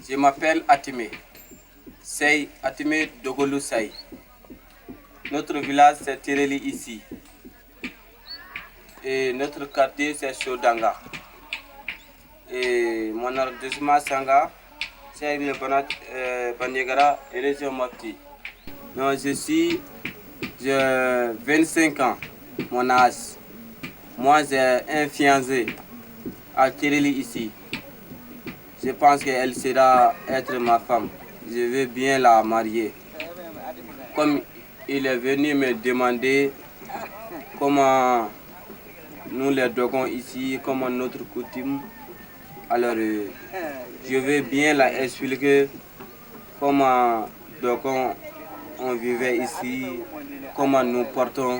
Je m'appelle Atime. Sey Atime Dogolou Sey. Notre village c'est Tireli ici. Et notre quartier c'est Shodanga. Et mon arrondissement Sanga, c'est le Banyagara et région Mopti. Non, j'ai 25 ans, mon âge. Moi j'ai un fiancé à Tireli ici. Je pense qu'elle sera être ma femme. Je veux bien la marier. Comme il est venu me demander comment nous les dogons ici, comment notre coutume, alors je vais bien la expliquer comment dogons on vivait ici, comment nous portons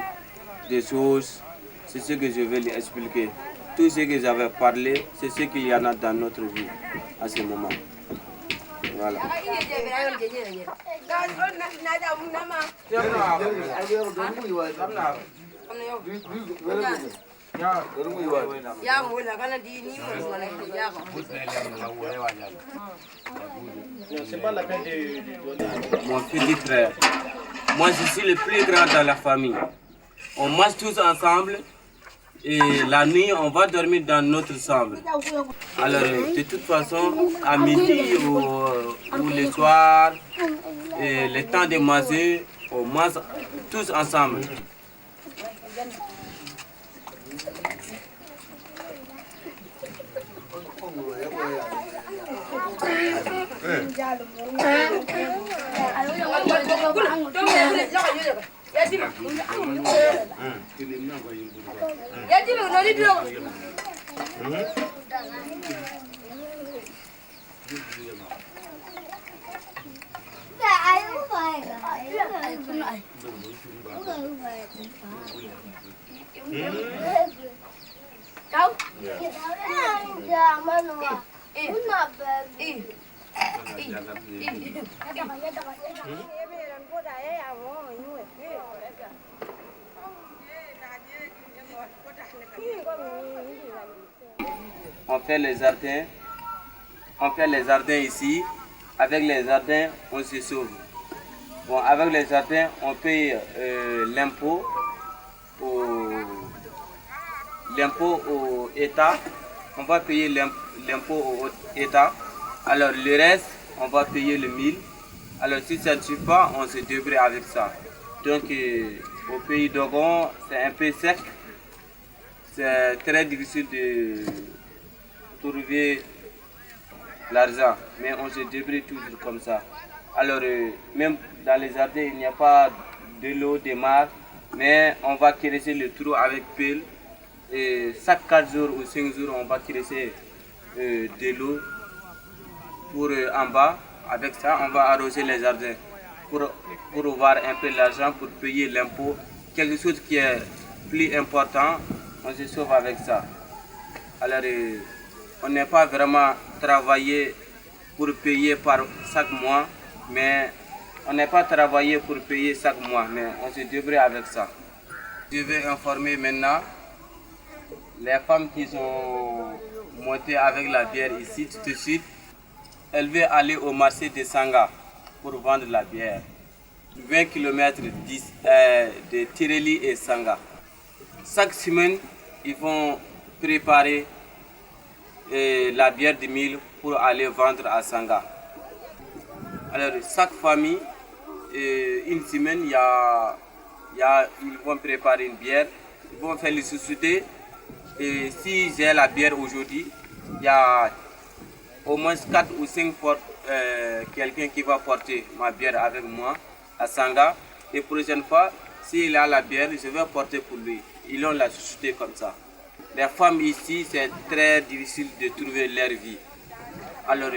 des choses. C'est ce que je vais lui expliquer. Tout ce que j'avais parlé, c'est ce qu'il y en a dans notre vie à ce moment. Voilà. Mon petit frère, moi je suis le plus grand dans la famille. On mange tous ensemble. Et la nuit, on va dormir dans notre chambre. Alors, de toute façon, à midi ou le soir, et le temps de manger, on mange tous ensemble. On fait les jardins ici. Avec les jardins, on se sauve. Bon, avec les jardins, on paye l'impôt au État. On va payer l'impôt au État. Alors le reste, on va payer le 1000. Alors si ça ne suffit pas, on se débrouille avec ça. Donc au pays d'Ogon, c'est un peu sec. C'est très difficile de trouver l'argent, mais on se débrouille toujours comme ça. Alors même dans les jardins, il n'y a pas de l'eau, de mar, mais on va creuser le trou avec pelle. Et chaque 4 jours ou 5 jours, on va creuser de l'eau pour en bas. Avec ça, on va arroser les jardins pour avoir un peu d'argent pour payer l'impôt. Quelque chose qui est plus important, on se sauve avec ça. Alors, on n'est pas vraiment travaillé pour payer par chaque mois, mais on n'est pas travaillé pour payer chaque mois, mais on se débrouille avec ça. Je vais informer maintenant les femmes qui sont montées avec la bière ici tout de suite. Elles veulent aller au marché de Sanga pour vendre la bière. 20 km de Tireli et Sanga. Chaque semaine, ils vont préparer la bière de 1000 pour aller vendre à Sanga. Alors, chaque famille, une semaine, ils vont préparer une bière, ils vont faire les sociétés. Et si j'ai la bière aujourd'hui, il y a au moins 4 ou 5 quelqu'un qui va porter ma bière avec moi à Sanga. Et prochaine fois, s'il a la bière, je vais porter pour lui. Ils ont la société comme ça. Les femmes ici, c'est très difficile de trouver leur vie. Alors,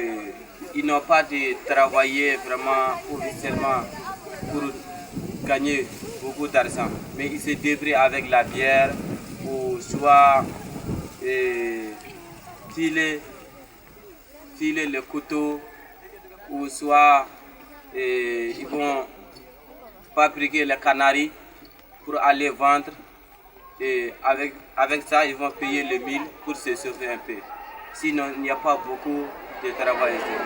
ils n'ont pas de travailler vraiment officiellement pour gagner beaucoup d'argent. Mais ils se débrouillent avec la bière ou soit filer le couteau ou soit ils vont fabriquer les canaris pour aller vendre. Et avec ça, ils vont payer le 1000 pour se sauver un peu. Sinon, il n'y a pas beaucoup de travail ici.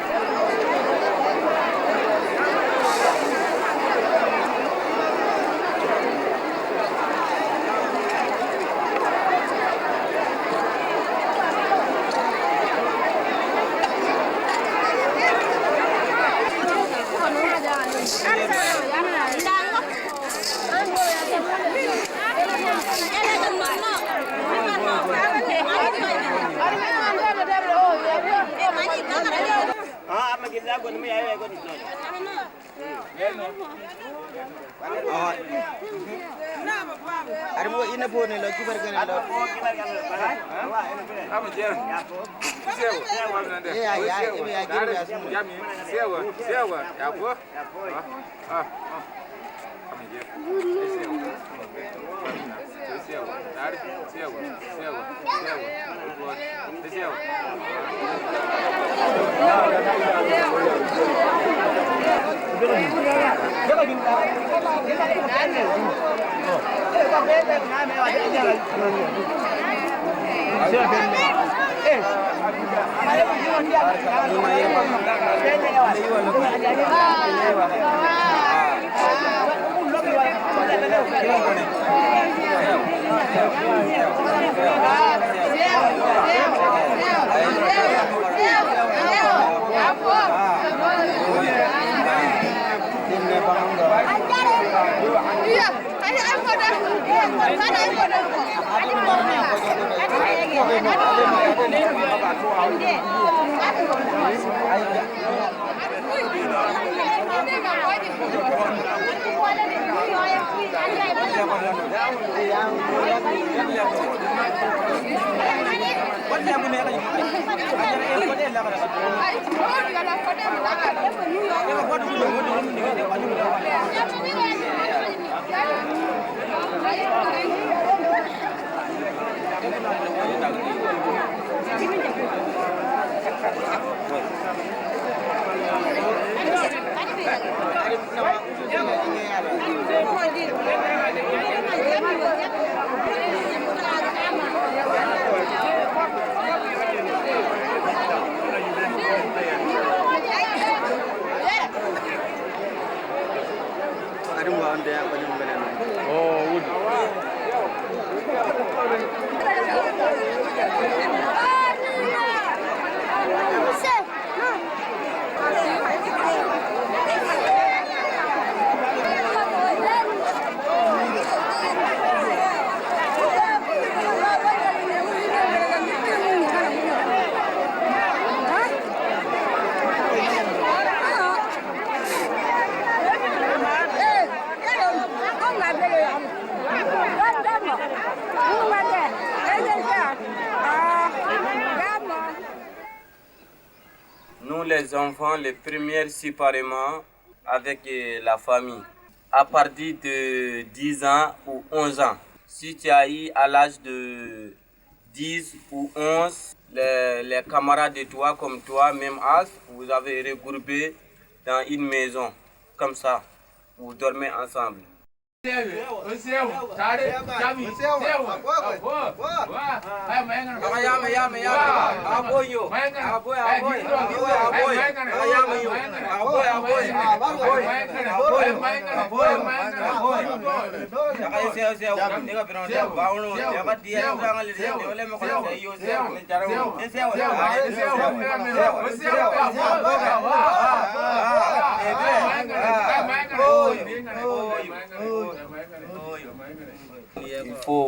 Nous, les enfants, les premières séparément avec la famille. À partir de 10 ans ou 11 ans. Si tu as eu à l'âge de 10 ou 11, les camarades de toi, comme toi, même âge, vous avez regroupé dans une maison. Comme ça, vous dormez ensemble.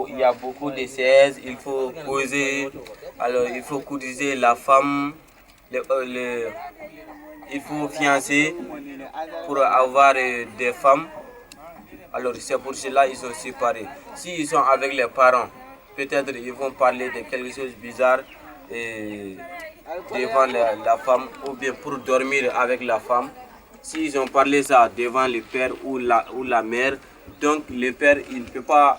Il y a beaucoup de chaises, il faut poser, alors il faut courtiser la femme, il faut fiancer pour avoir des femmes. Alors c'est pour cela qu'ils sont séparés. S'ils sont avec les parents, peut-être ils vont parler de quelque chose de bizarre devant la femme, ou bien pour dormir avec la femme. S'ils ont parlé ça devant le père ou la mère, donc le père il ne peut pas,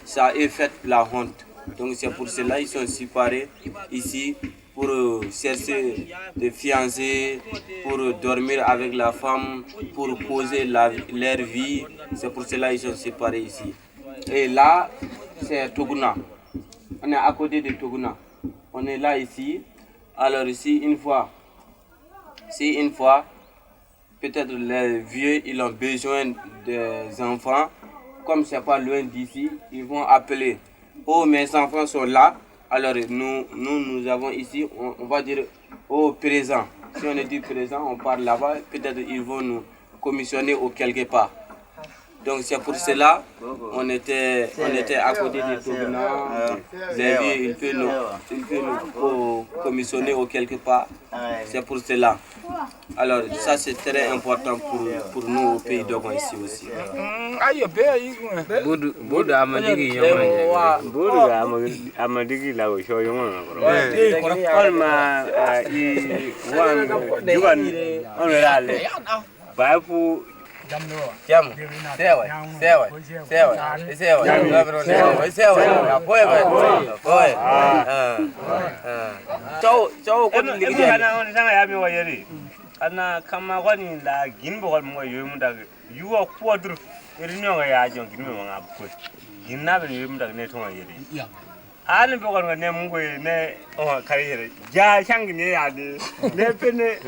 ça est fait la honte. Donc c'est pour cela qu'ils sont séparés ici pour chercher des fiancés, pour dormir avec la femme, pour poser leur vie. C'est pour cela qu'ils sont séparés ici. Et là, c'est Toguna. On est à côté de Toguna. On est là ici. Alors si une fois, peut-être les vieux, ils ont besoin des enfants, comme c'est pas loin d'ici, ils vont appeler. Oh, mes enfants sont là. Alors nous avons ici, on va dire, oh, présent. Si on dit présent, on part là-bas, peut-être ils vont nous commissionner au quelque part. Donc c'est pour cela on était à côté des Togna. Les vieux, il peut nous commissionner au quelque part. C'est pour cela. Alors ça c'est très important pour nous au pays d'Ogon ici aussi. Bodo amadigi la o show yongo kolma I wan juan onrale bafu Jamu, sewa. Chow ko ligi ana sanga ya mi wayeri ana kama kwani la ginbo ko mo yumda yuwa kuadru erinyo ya jon ginmo nga ko ginna be yumda ne to wayeri ana be ko ne mungo ne o kariyere ja changi ne ya ne pene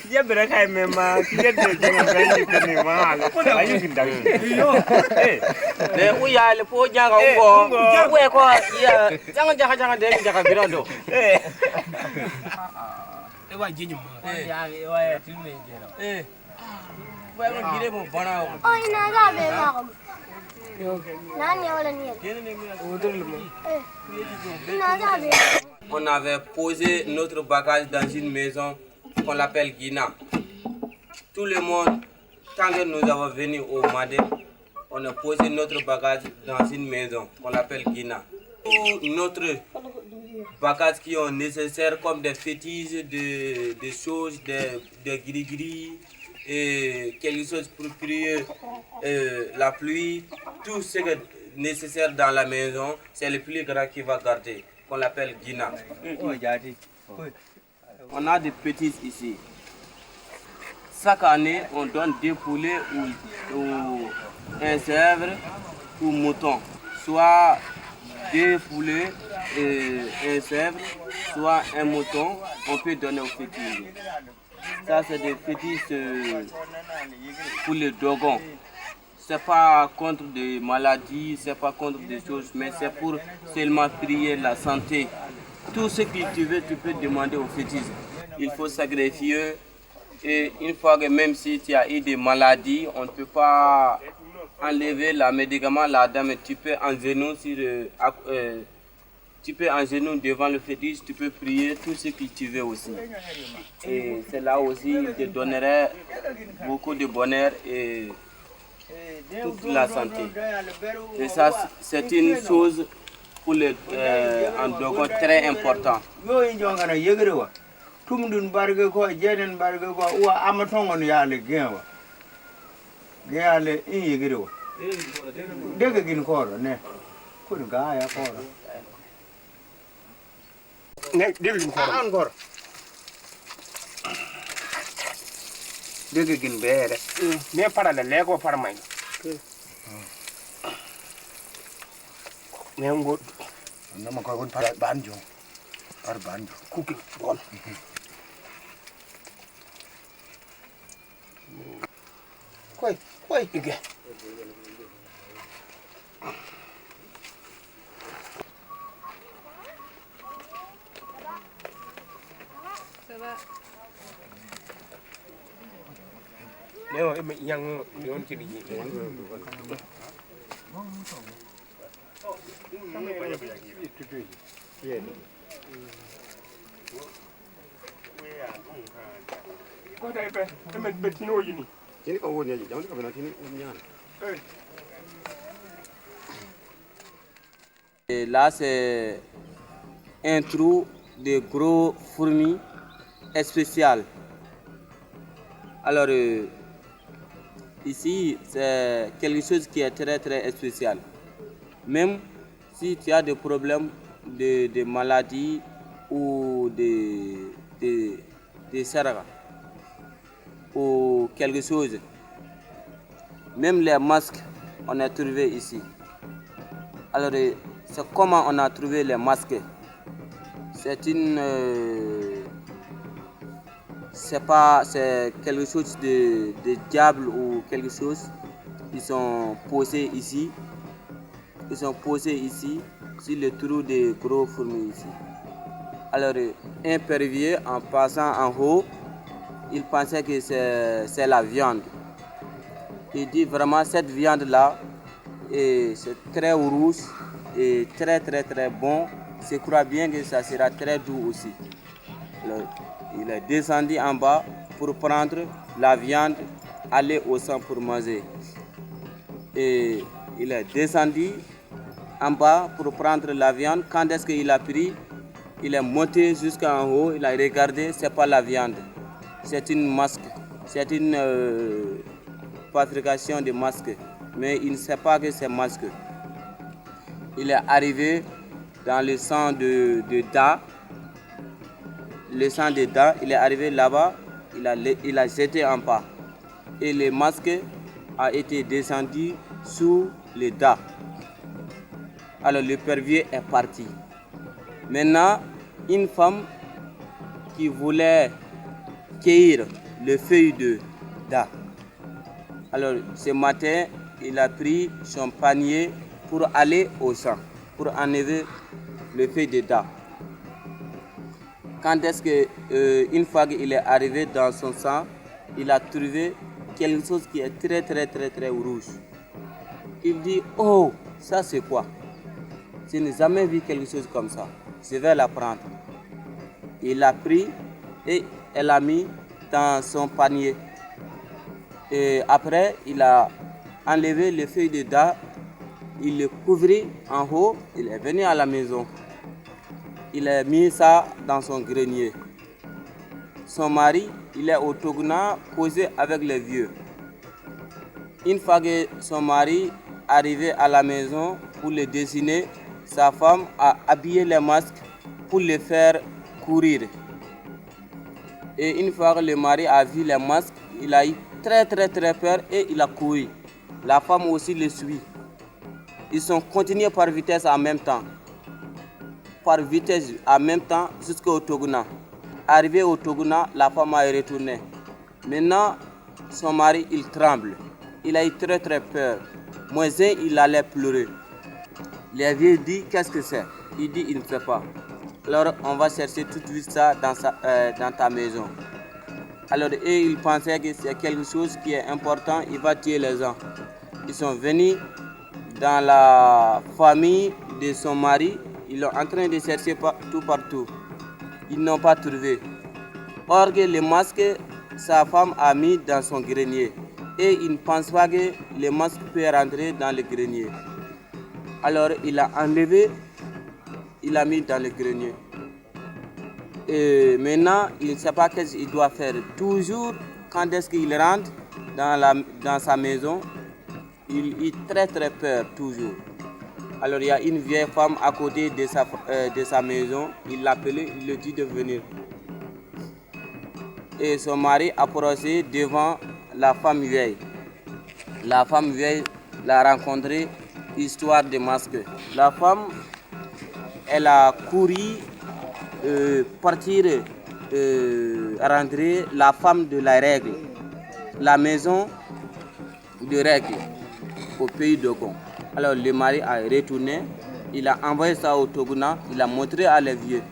ya bere kai mema kiyede jonga gani pene ma ayu ginda ne uya le po janga ngo we ko ya janga de janga birando Ewa jinyu ma. ya tilme jero ba mo gire mo bana Oh, ina ga be ma. Nani wala ni? Ina ga be. On avait posé notre bagage dans une maison qu'on appelle Guina. Tout le monde, tant que nous avons venu au Madé, on a posé notre bagage dans une maison qu'on appelle Guina. Tout notre bagages qui sont nécessaires comme des fétiches, des choses, des gris-gris, et quelque chose pour prier, la pluie, tout ce qui est nécessaire dans la maison, c'est le plus grand qui va garder, qu'on l'appelle Guina. On a des petits ici. Chaque année, on donne des poulets ou un chèvre ou mouton, soit deux poulets et un chèvre, soit un mouton, on peut donner aux fétiches. Ça, c'est des fétiches pour les dogons. Ce n'est pas contre des maladies, ce n'est pas contre des choses, mais c'est pour seulement prier la santé. Tout ce que tu veux, tu peux demander aux fétiches. Il faut sacrifier. Et une fois que même si tu as eu des maladies, on ne peut pas enlever le médicament, la dame, tu peux en genoux devant le fétiche, tu peux prier tout ce que tu veux aussi. Et c'est là aussi il te donnerait beaucoup de bonheur et toute la santé. Et ça, c'est une chose pour les Dogon très important. Tumdun barge ko jeden barge ko wa amatongon yale genwa gale in yigiro dega gin koro ne kun ga ya koro Ne dega gin koro an koro dega gin bere ne para le lego para mai ne ngot no ma ko gon para banjo par banjo cooking bon Koi ige Nếu em yang yon chỉ đi Có đây về, em bên tí nôi gì nè. Ini kau ni aja, jangan kau nak ini jangan. Et là, c'est un trou de gros fourmis spécial. Alors, ici, c'est quelque chose qui est très très spécial. Même si tu as des problèmes de maladies ou de sarga ou quelque chose, même les masques, on a trouvé ici. Alors, c'est comment on a trouvé les masques. C'est une c'est quelque chose de diable ou quelque chose. Ils sont posés ici. Ils sont posés ici sur le trou des gros fourmis ici. Alors, un pervier, en passant en haut, il pensait que c'est la viande. Il dit vraiment cette viande-là, c'est très rouge et très très très bon. Je crois bien que ça sera très doux aussi. Alors, il est descendu en bas pour prendre la viande, aller au sang pour manger. Et il est descendu en bas pour prendre la viande. Quand est-ce qu'il a pris? Il est monté jusqu'en haut, il a regardé, c'est pas la viande. C'est une masque. C'est une fabrication de masque. Mais il ne sait pas que c'est masque. Il est arrivé dans le sang de Da. Le sang de Da, il est arrivé là-bas, il a jeté en bas. Et le masque a été descendu sous le Da. Alors le pervier est parti. Maintenant, une femme qui voulait cueillir les feuilles de Da. Alors ce matin, il a pris son panier pour aller au champ, pour enlever les feuilles de Da. Quand est-ce que, une fois qu'il est arrivé dans son sang, il a trouvé quelque chose qui est très très très très rouge. Il dit, oh, ça c'est quoi? Je n'ai jamais vu quelque chose comme ça. Je vais la prendre. Il l'a pris et elle l'a mis dans son panier. Et après, il a enlevé les feuilles de Da, il les couvrit en haut, il est venu à la maison. Il a mis ça dans son grenier. Son mari, il est au Togona, posé avec les vieux. Une fois que son mari est arrivé à la maison pour le dessiner, sa femme a habillé les masques pour les faire courir. Et une fois que le mari a vu les masques, il a eu très très très peur et il a couru. La femme aussi le suit. Ils sont continués par vitesse en même temps. Par vitesse en même temps jusqu'au Togona. Arrivé au Togona, la femme a retourné. Maintenant, son mari, il tremble. Il a eu très très peur. Moïse, il allait pleurer. Les vieux dit, qu'est-ce que c'est? Il dit, il ne sait pas. Alors, on va chercher tout de suite ça dans ta maison. Alors, eux, ils pensaient que c'est quelque chose qui est important, il va tuer les gens. Ils sont venus dans la famille de son mari. Ils sont en train de chercher partout. Ils n'ont pas trouvé. Or que le masque, sa femme a mis dans son grenier. Et il ne pense pas que le masque peut rentrer dans le grenier. Alors il a enlevé, il a mis dans le grenier. Et maintenant, il ne sait pas ce qu'il doit faire. Toujours, quand est-ce qu'il rentre dans sa maison, il a très très peur, toujours. Alors il y a une vieille femme à côté de sa maison, il l'appelait, il lui dit de venir. Et son mari approché devant la femme vieille. La femme vieille l'a rencontré, histoire de masque. La femme, elle a couru, partir, rentrer la femme de la règle, la maison de règle au pays de Gon. Alors le mari a retourné, il a envoyé ça au Togona, il a montré à les vieux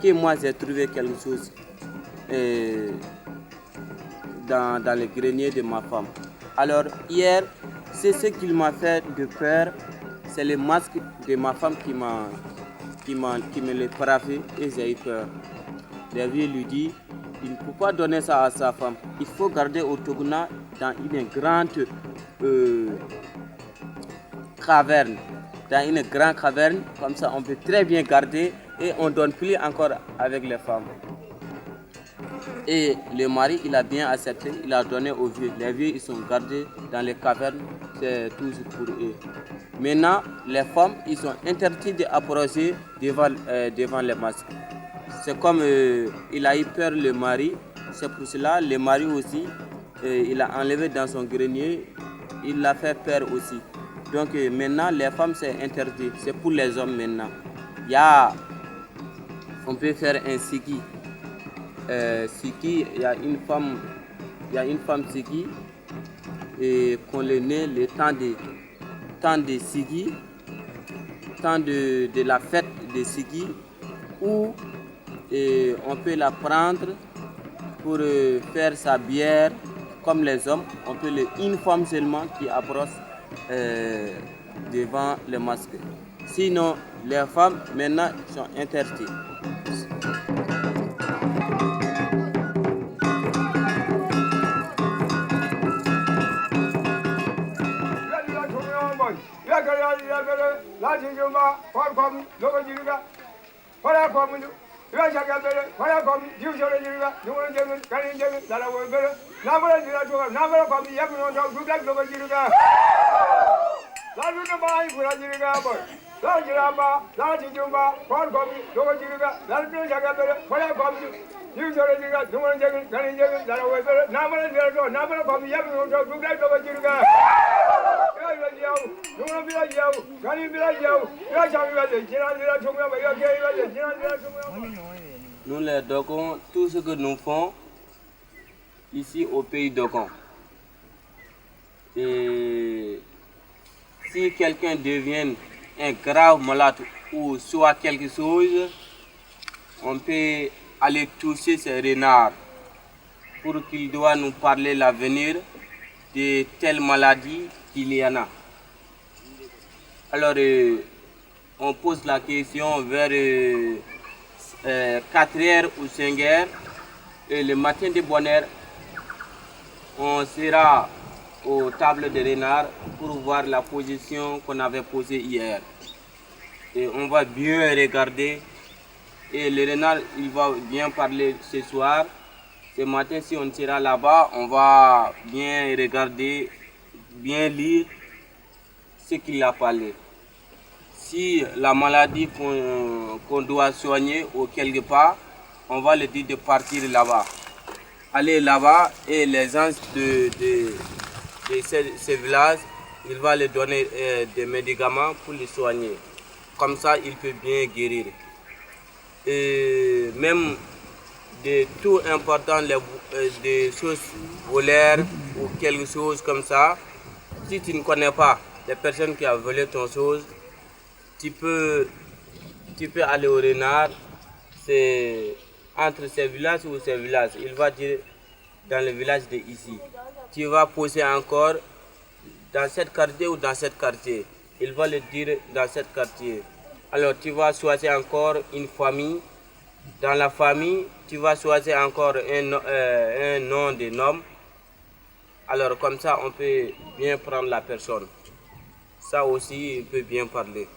que moi j'ai trouvé quelque chose dans le grenier de ma femme. Alors hier, c'est ce qui m'a fait de peur, c'est le masque de ma femme qui me l'a frappé et j'ai eu peur. Les vieux lui dit, il ne peut pas donner ça à sa femme, il faut garder au Togona dans une grande caverne, dans une grande caverne, comme ça on peut très bien garder et on ne donne plus encore avec les femmes. Et le mari, il a bien accepté, il a donné aux vieux. Les vieux, ils sont gardés dans les cavernes, c'est toujours pour eux. Maintenant, les femmes, ils sont interdits d'approcher devant les masques. C'est comme il a eu peur le mari, c'est pour cela le mari aussi, il a enlevé dans son grenier, il l'a fait peur aussi. Donc maintenant, les femmes, c'est interdit. C'est pour les hommes maintenant. On peut faire un sigi. Siki, il y a une femme Siki et qu'on le naît le temps de Siki, temps de la fête de Siki, où on peut la prendre pour faire sa bière comme les hommes. On peut une femme seulement qui approche devant le masque. Sinon, les femmes maintenant sont interdites. Nous les Dogons, tout ce que nous faisons ici au pays Dogon. Et si quelqu'un devient un grave malade ou soit quelque chose, on peut aller toucher ces renards pour qu'il doit nous parler l'avenir de telle maladie qu'il y en a. Alors, on pose la question vers 4h ou 5h et le matin de bonne heure, on sera aux tables de renards pour voir la position qu'on avait posée hier. Et on va bien regarder et le renard il va bien parler ce soir. Ce matin, si on sera là-bas, on va bien regarder, bien lire ce qu'il a parlé. Si la maladie qu'on doit soigner ou quelque part, on va le dire de partir là-bas. Aller là-bas et les gens de ces villages, il va lui donner des médicaments pour le soigner. Comme ça, il peut bien guérir. Et même de tout important, des choses volaires ou quelque chose comme ça, si tu ne connais pas les personnes qui ont volé ton chose, tu peux aller au renard, c'est entre ces villages ou ces villages. Il va dire dans le village de ici. Tu vas poser encore dans cette quartier ou dans cette quartier. Il va le dire dans cette quartier. Alors tu vas choisir encore une famille. Dans la famille, tu vas choisir encore un nom de nom. Alors comme ça, on peut bien prendre la personne. Ça aussi, il peut bien parler.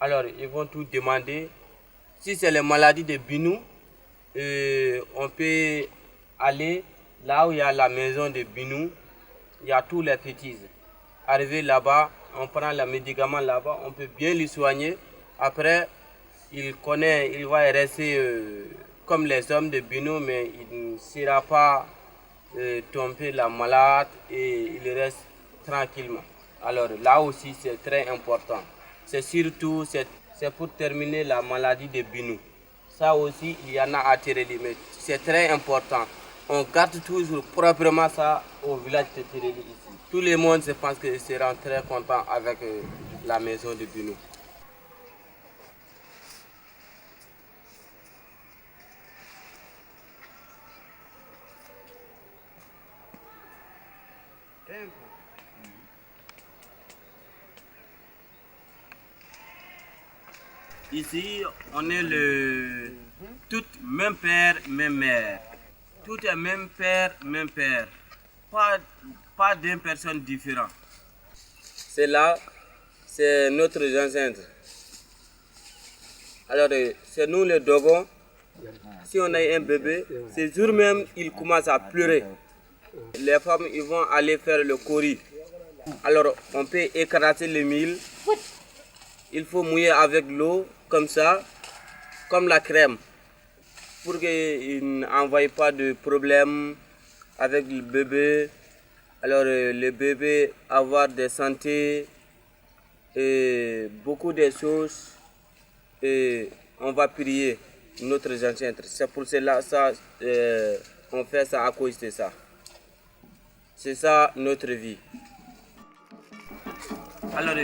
Alors, ils vont tout demander. Si c'est les maladies de Binou, on peut aller là où il y a la maison de Binou. Il y a tous les petits. Arriver là-bas, on prend le médicament là-bas, on peut bien lui soigner. Après, il va rester comme les hommes de Bino, mais il ne sera pas tomber la malade et il reste tranquillement. Alors là aussi c'est très important. C'est surtout c'est pour terminer la maladie de Bino. Ça aussi il y en a à Téréli, mais c'est très important. On garde toujours proprement ça au village de Téréli ici. Tout le monde, je pense que sera très content avec la maison de Bino. Ici, on est tout même père, même mère. Tout est même père, même père. Pas d'une personne différente. C'est là, c'est notre ancêtre. Alors, c'est nous les Dogons. Si on a un bébé, ce jour même, il commence à pleurer. Les femmes, ils vont aller faire le kori. Alors, on peut écraser le mil. Il faut mouiller avec l'eau, comme ça, comme la crème, pour qu'il n'envoie pas de problème avec le bébé. Alors, le bébé avoir des santé et beaucoup de choses. Et on va prier notre ancêtre. C'est pour cela on fait ça à cause de ça. C'est ça notre vie. Alors,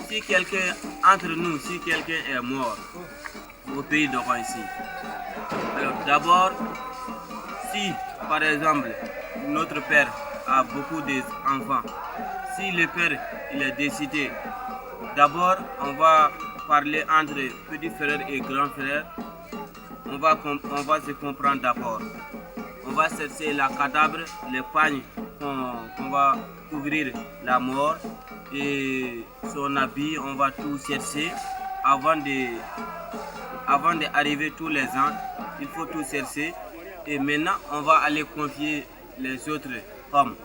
si quelqu'un entre nous, si quelqu'un est mort au pays d'Oran ici, alors d'abord, si par exemple notre père a beaucoup d'enfants, si le père il est décédé, d'abord on va parler entre petit frère et grand frère, on va se comprendre d'abord. On va chercher la cadavre, les pagnes qu'on va couvrir la mort et son habit, on va tout chercher avant d'arriver tous les ans. Il faut tout chercher et maintenant on va aller confier les autres hommes.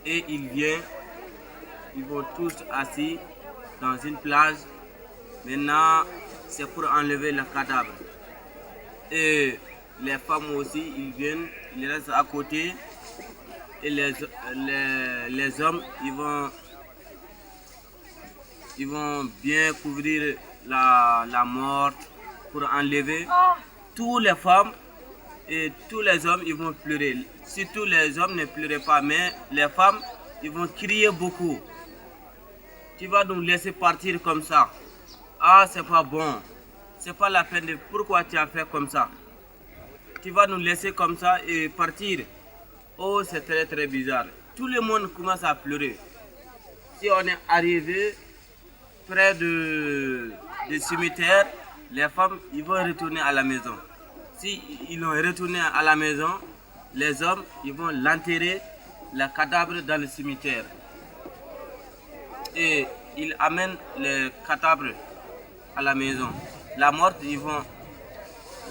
Et ils vont tous assis dans une plage. Maintenant c'est pour enlever le cadavre. Et les femmes aussi, ils viennent, ils restent à côté. Et les hommes, ils vont bien couvrir la morte pour enlever. Toutes les femmes et tous les hommes, ils vont pleurer. Surtout les hommes ne pleurent pas, mais les femmes, ils vont crier beaucoup. Tu vas nous laisser partir comme ça. Ah, c'est pas bon. C'est pas la peine de pourquoi tu as fait comme ça. Tu vas nous laisser comme ça et partir. Oh, c'est très très bizarre. Tout le monde commence à pleurer. Si on est arrivé près du cimetière, les femmes ils vont retourner à la maison. Si ils vont retourner à la maison, les hommes ils vont l'enterrer, le cadavre dans le cimetière. Et ils amènent le cadavre à la maison. La morte, ils vont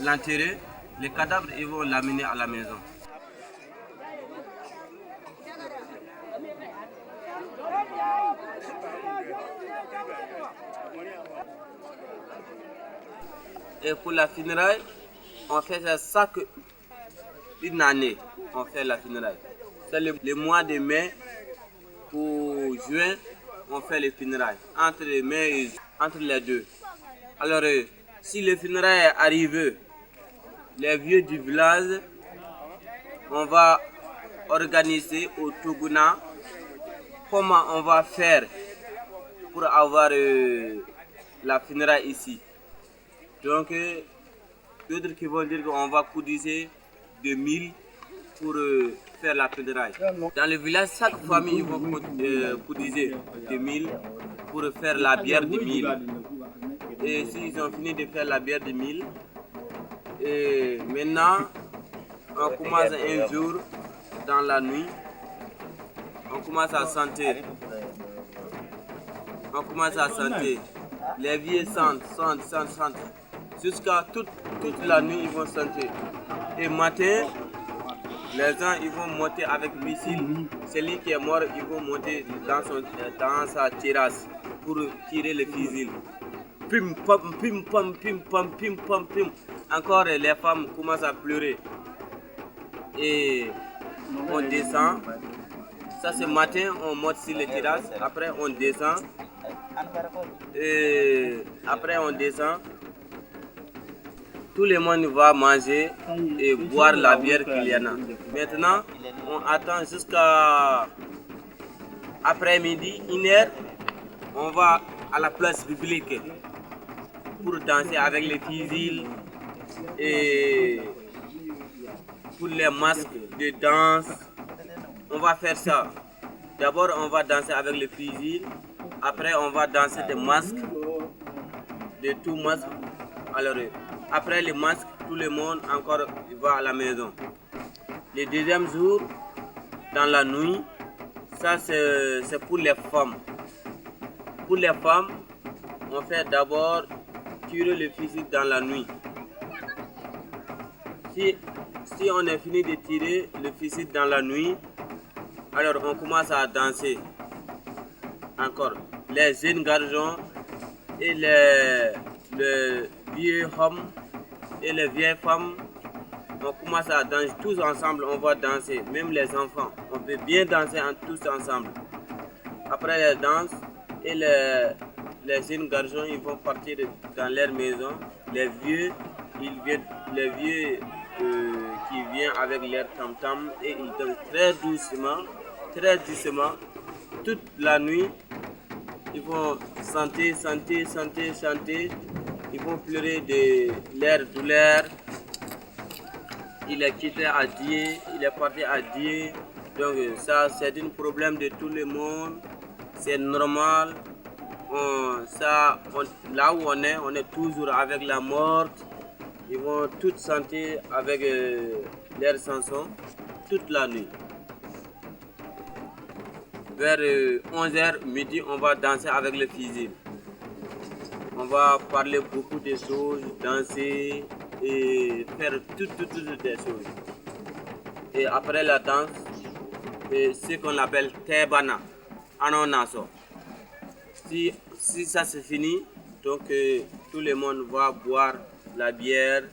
l'enterrer, les cadavres, ils vont l'amener à la maison. Et pour la funéraille, on fait ça une année, on fait la funéraille. C'est le mois de mai ou juin, on fait les funérailles. Entre les deux. Alors, si le funérailles est arrivé, les vieux du village, on va organiser au Tuguna comment on va faire pour avoir la funéraille ici. Donc, d'autres qui vont dire qu'on va cotiser 2000 pour faire la funéraille. Dans le village, chaque famille va cotiser 2000 pour faire la bière de 1000. Et s'ils ont fini de faire la bière de 1000, et maintenant, on commence un jour dans la nuit, on commence à sentir. On commence à sentir. Les vieux sentent. Jusqu'à toute la nuit, ils vont sentir. Et matin, les gens ils vont monter avec missile. Celui qui est mort, ils vont monter dans sa terrasse pour tirer le fusil. Pim pam, pim pam, pim pam, pim pam, pim. encore les femmes commencent à pleurer. Et on descend. Ça c'est matin, on monte sur les terrasses. Après on descend. Et après on descend. Tout le monde va manger et boire la bière qu'il y en a. Maintenant, on attend jusqu'à après-midi, 1h. On va à la place publique pour danser avec les fusils et pour les masques de danse. On va faire ça. D'abord, on va danser avec les fusils. Après, on va danser des masques, de tout masque. Alors, après les masques, tout le monde encore va à la maison. Le deuxième jour, dans la nuit, ça c'est pour les femmes. Pour les femmes, on fait d'abord tirer le fusil dans la nuit. Si on a fini de tirer le fusil dans la nuit, alors on commence à danser. Encore, les jeunes garçons et les vieux hommes et les vieilles femmes, on commence à danser tous ensemble, on va danser, même les enfants, on peut bien danser tous ensemble. Après la danse, et les jeunes garçons, ils vont partir dans leur maison, les vieux qui viennent avec leur tam-tam et ils dansent très doucement, toute la nuit. Ils vont chanter, ils vont pleurer de leur douleur. Il est quitté à Dieu, il est parti à Dieu. Donc ça, c'est un problème de tout le monde. C'est normal. Là où on est toujours avec la mort. Ils vont tous chanter avec leurs chansons toute la nuit. Vers 11h midi, on va danser avec les fusils. On va parler beaucoup de choses, danser et faire toutes des choses. Et après la danse, c'est ce qu'on appelle Tebana, Anonaso. Si ça c'est fini, donc tout le monde va boire la bière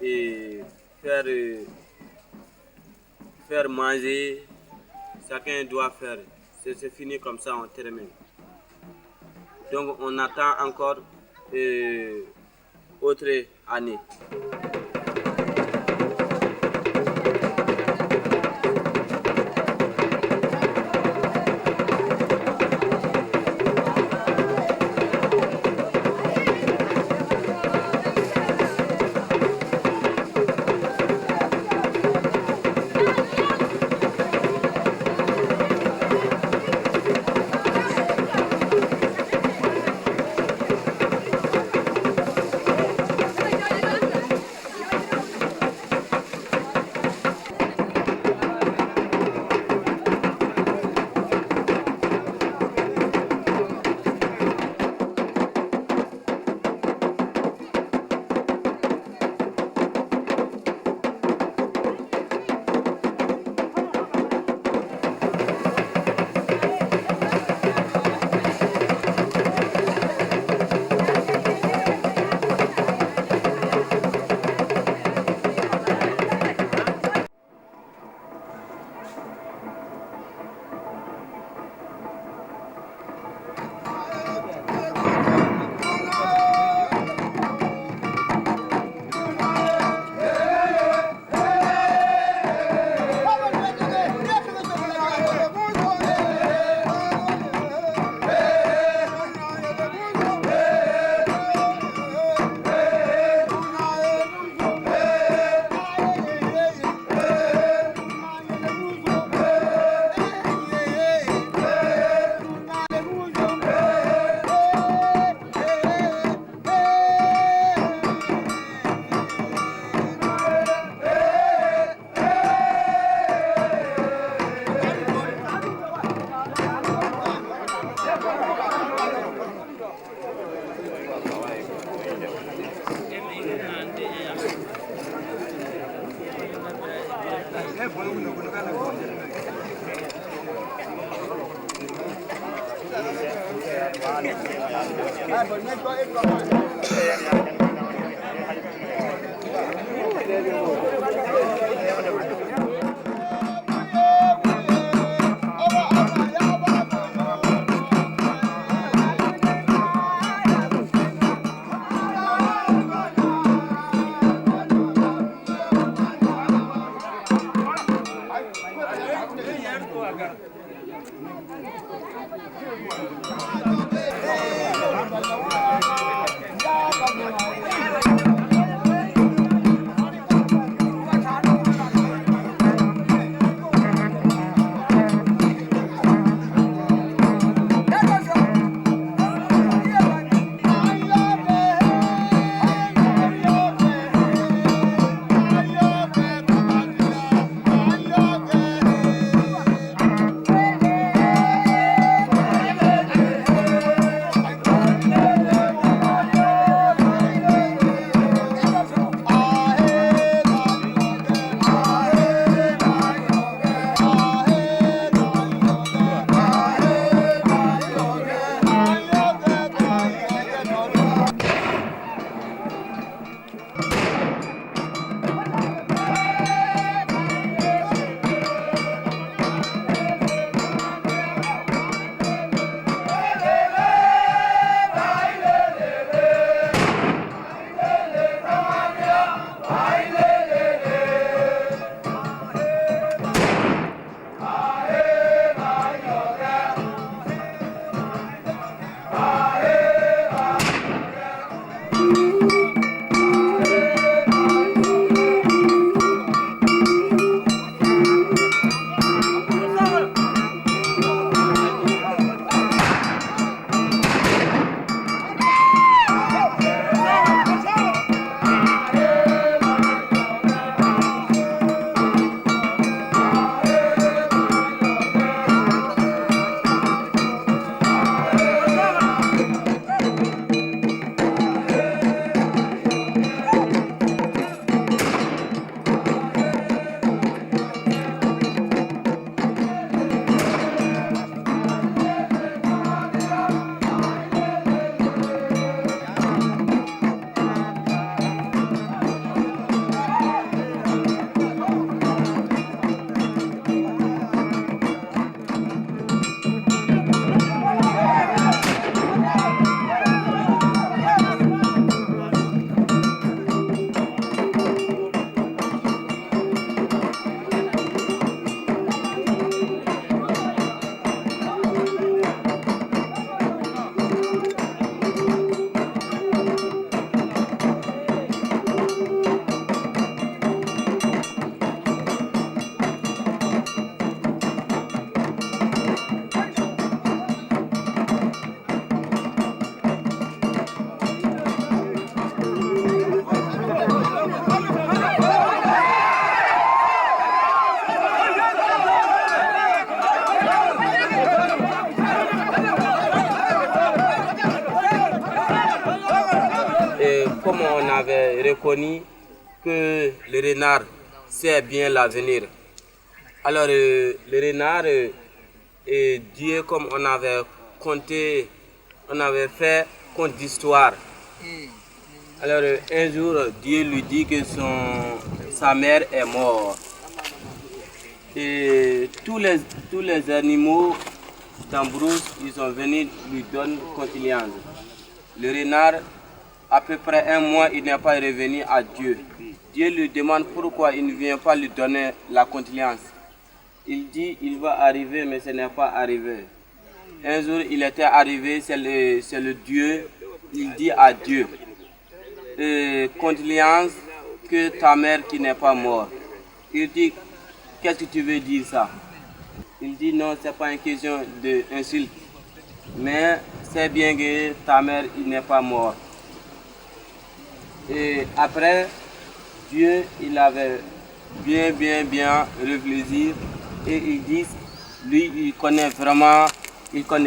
et faire manger. Chacun doit faire. C'est fini comme ça, on termine. Donc on attend encore autre année. Comme on avait reconnu que le renard sait bien l'avenir, alors le renard et Dieu, comme on avait compté, on avait fait conte d'histoire. Alors un jour, Dieu lui dit que sa mère est morte. Et tous les animaux d'Ambrousse, ils sont venus lui donner condoléances. Le renard, à peu près un mois, il n'est pas revenu à Dieu. Dieu lui demande pourquoi il ne vient pas lui donner la condoléance. Il dit il va arriver, mais ce n'est pas arrivé. Un jour, il était arrivé, c'est le Dieu. Il dit à Dieu, condoléance que ta mère qui n'est pas morte. Il dit, qu'est-ce que tu veux dire ça? Il dit non, ce n'est pas une question d'insulte, mais c'est bien que ta mère n'est pas morte. Et après, Dieu, il avait bien réfléchi et il dit, lui, il connaît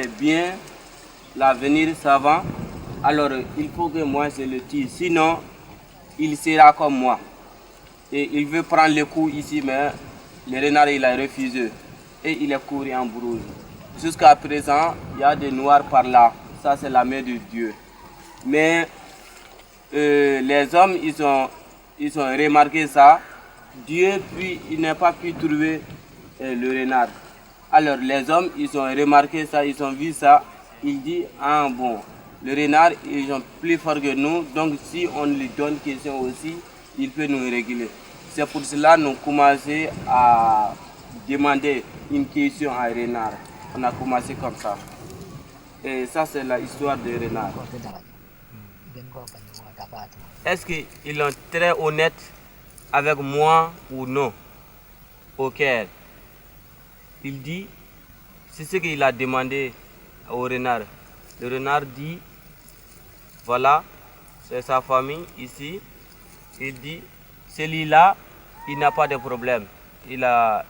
bien l'avenir savant, alors il faut que moi je le tue, sinon il sera comme moi. Et il veut prendre le coup ici, mais le renard, il a refusé et il est couru en brouille. Jusqu'à présent, il y a des noirs par là, ça c'est la main de Dieu. Mais les hommes, ils ont remarqué ça. Dieu, puis, il n'a pas pu trouver le renard. Alors les hommes, ils ont remarqué ça, ils ont vu ça. Ils disent, ah bon, le renard, ils sont plus forts que nous, donc si on lui donne question aussi, il peut nous réguler. C'est pour cela que nous commençons à demander une question à Renard. On a commencé comme ça. Et ça, c'est l'histoire de Renard. Est-ce qu'ils est très honnête avec moi ou non? Ok. Il dit, c'est ce qu'il a demandé au renard. Le renard dit, voilà, c'est sa famille ici. Il dit, celui-là, il n'a pas de problème. Il a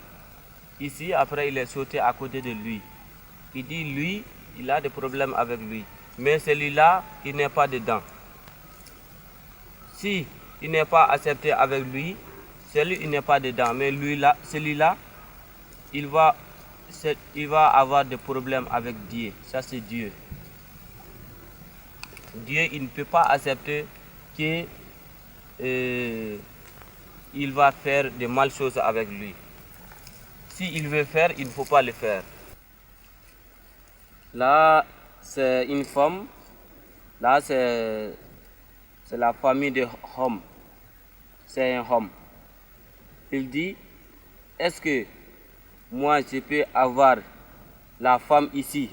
ici, après il est sauté à côté de lui. Il dit, lui, il a des problèmes avec lui. Mais celui-là, il n'est pas dedans. Si il n'est pas accepté avec lui, celui il n'est pas dedans. Mais celui-là, il va avoir des problèmes avec Dieu. Ça, c'est Dieu. Dieu, il ne peut pas accepter qu'il va faire de mal choses avec lui. S'il veut faire, il ne faut pas le faire. Là, c'est une femme. Là, c'est la famille de Hom. C'est un homme. Il dit, est-ce que moi, je peux avoir la femme ici?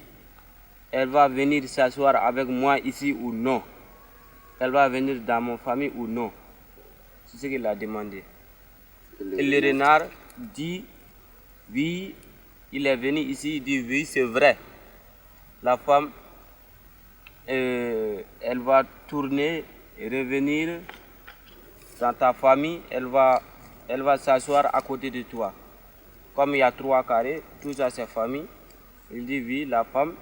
Elle va venir s'asseoir avec moi ici ou non? Elle va venir dans mon famille ou non? C'est ce qu'il a demandé. Et le renard dit, oui, il est venu ici, il dit, oui, c'est vrai. La femme, elle va tourner et revenir dans ta famille, elle va s'asseoir à côté de toi. Comme il y a 3 carrés, tout ça c'est famille. Il dit oui, la femme,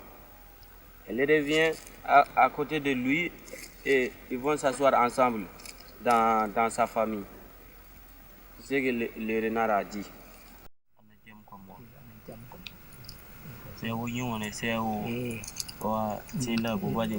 elle revient à côté de lui et ils vont s'asseoir ensemble dans sa famille. C'est ce que le renard a dit. C'est où on est, c'est où c'est là, pour voir des